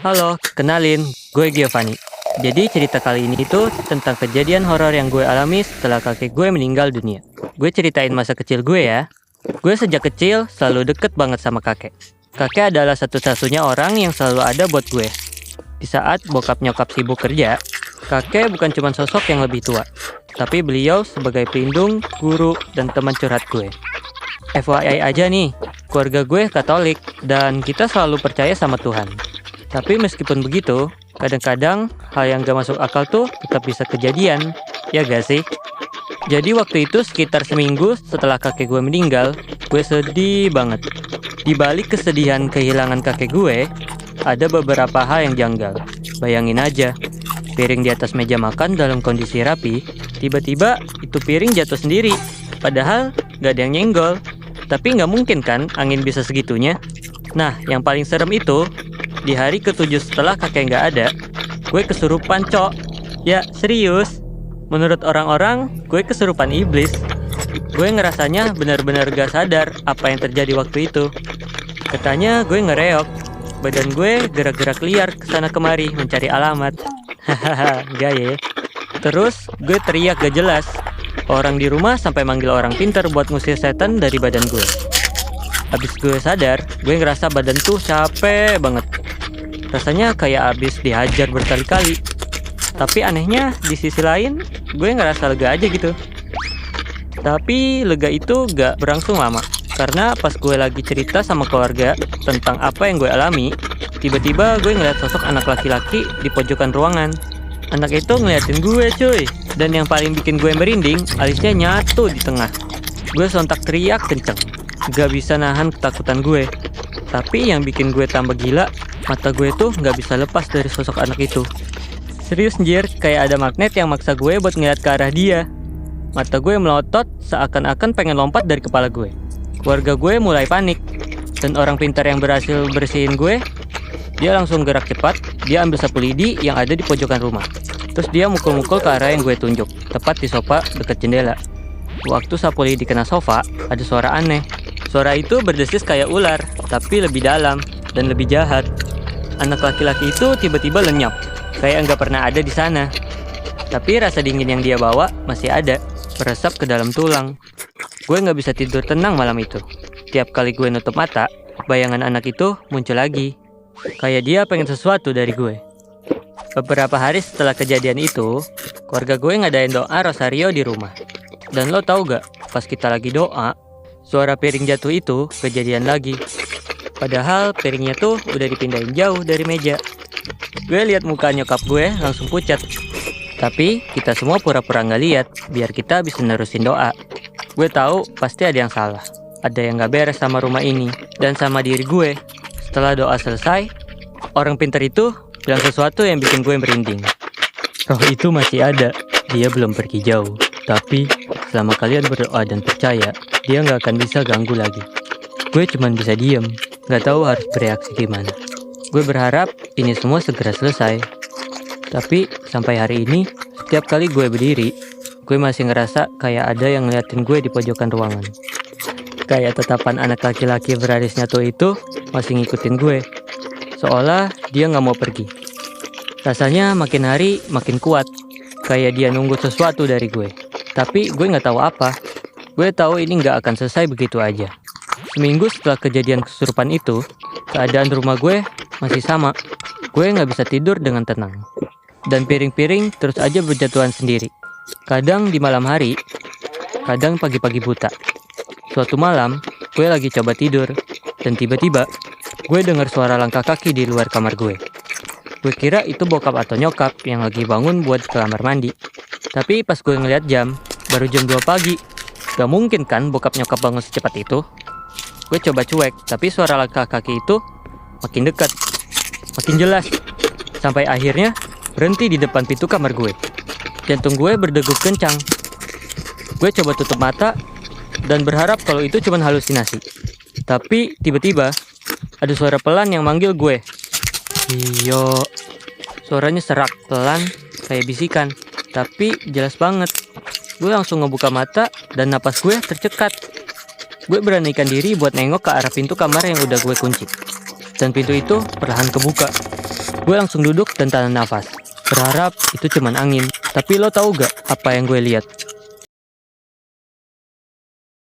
Halo, kenalin, gue Giovanni. Jadi cerita kali ini itu tentang kejadian horor yang gue alami setelah kakek gue meninggal dunia. Gue ceritain masa kecil gue ya. Gue sejak kecil selalu deket banget sama kakek. Kakek adalah satu-satunya orang yang selalu ada buat gue. Di saat bokap nyokap sibuk kerja, kakek bukan cuma sosok yang lebih tua, tapi beliau sebagai pelindung, guru, dan teman curhat gue. FYI aja nih, keluarga gue Katolik dan kita selalu percaya sama Tuhan. Tapi meskipun begitu, kadang-kadang hal yang gak masuk akal tuh tetap bisa kejadian, ya gak sih? Jadi waktu itu sekitar seminggu setelah kakek gue meninggal, gue sedih banget. Di balik kesedihan kehilangan kakek gue, ada beberapa hal yang janggal. Bayangin aja, piring di atas meja makan dalam kondisi rapi, tiba-tiba itu piring jatuh sendiri. Padahal gak ada yang nyenggol. Tapi nggak mungkin kan angin bisa segitunya? Nah, yang paling serem itu, di hari ke-7 setelah kakek nggak ada, gue kesurupan, cok. Ya, serius. Menurut orang-orang, gue kesurupan iblis. Gue ngerasanya benar-benar gak sadar apa yang terjadi waktu itu. Katanya gue ngereok. Badan gue gerak-gerak liar kesana kemari mencari alamat. Hahaha, gak ya? Terus, gue teriak gak jelas. Orang di rumah sampai manggil orang pintar buat ngusir setan dari badan gue. Habis gue sadar, gue ngerasa badan tuh capek banget. Rasanya kayak abis dihajar berkali-kali. Tapi anehnya, di sisi lain, gue ngerasa lega aja gitu. Tapi lega itu gak berlangsung lama. Karena pas gue lagi cerita sama keluarga tentang apa yang gue alami, tiba-tiba gue ngeliat sosok anak laki-laki di pojokan ruangan. Anak itu ngeliatin gue, cuy. Dan yang paling bikin gue merinding, alisnya nyatu di tengah. Gue sontak teriak kenceng. Gak bisa nahan ketakutan gue. Tapi yang bikin gue tambah gila, mata gue tuh gak bisa lepas dari sosok anak itu. Serius anjir, kayak ada magnet yang maksa gue buat ngeliat ke arah dia. Mata gue melotot seakan-akan pengen lompat dari kepala gue. Keluarga gue mulai panik. Dan orang pintar yang berhasil bersihin gue, dia langsung gerak cepat. Dia ambil sapu lidi yang ada di pojokan rumah. Terus dia mukul-mukul ke arah yang gue tunjuk, tepat di sofa dekat jendela. Waktu sapu lidi kena sofa, ada suara aneh. Suara itu berdesis kayak ular, tapi lebih dalam dan lebih jahat. Anak laki-laki itu tiba-tiba lenyap, kayak nggak pernah ada di sana. Tapi rasa dingin yang dia bawa masih ada, meresap ke dalam tulang. Gue nggak bisa tidur tenang malam itu. Tiap kali gue nutup mata, bayangan anak itu muncul lagi. Kayak dia pengen sesuatu dari gue. Beberapa hari setelah kejadian itu, keluarga gue ngadain doa rosario di rumah. Dan lo tau gak, pas kita lagi doa, suara piring jatuh itu kejadian lagi. Padahal piringnya tuh udah dipindahin jauh dari meja. Gue lihat muka nyokap gue langsung pucat. Tapi kita semua pura-pura gak lihat, biar kita bisa nerusin doa. Gue tahu pasti ada yang salah. Ada yang gak beres sama rumah ini, dan sama diri gue. Setelah doa selesai, orang pintar itu bilang sesuatu yang bikin gue merinding. Roh itu masih ada, dia belum pergi jauh. Tapi selama kalian berdoa dan percaya, dia nggak akan bisa ganggu lagi. Gue cuman bisa diem, nggak tahu harus bereaksi gimana. Gue berharap ini semua segera selesai. Tapi sampai hari ini, setiap kali gue berdiri, gue masih ngerasa kayak ada yang ngeliatin gue di pojokan ruangan. Kayak tatapan anak laki-laki beraris nyatu itu masih ngikutin gue. Seolah dia nggak mau pergi. Rasanya makin hari makin kuat. Kayak dia nunggu sesuatu dari gue. Tapi gue nggak tahu apa. Gue tahu ini nggak akan selesai begitu aja. Seminggu setelah kejadian kesurupan itu, keadaan rumah gue masih sama. Gue nggak bisa tidur dengan tenang. Dan piring-piring terus aja berjatuhan sendiri. Kadang di malam hari, kadang pagi-pagi buta. Suatu malam, gue lagi coba tidur. Dan tiba-tiba, gue dengar suara langkah kaki di luar kamar gue. Gue kira itu bokap atau nyokap yang lagi bangun buat ke kamar mandi. Tapi pas gue ngeliat jam, baru jam 2 pagi. Gak mungkin kan bokap nyokap bangun secepat itu. Gue coba cuek, tapi suara langkah kaki itu makin dekat, makin jelas. Sampai akhirnya berhenti di depan pintu kamar gue. Jantung gue berdegup kencang. Gue coba tutup mata dan berharap kalau itu cuma halusinasi. Tapi tiba-tiba ada suara pelan yang manggil gue. Iyo. Suaranya serak, pelan, kayak bisikan. Tapi jelas banget. Gue langsung ngebuka mata dan napas gue tercekat. Gue beranikan diri buat nengok ke arah pintu kamar yang udah gue kunci. Dan pintu itu perlahan kebuka. Gue langsung duduk dan tahan nafas. Berharap itu cuman angin. Tapi lo tahu gak apa yang gue lihat?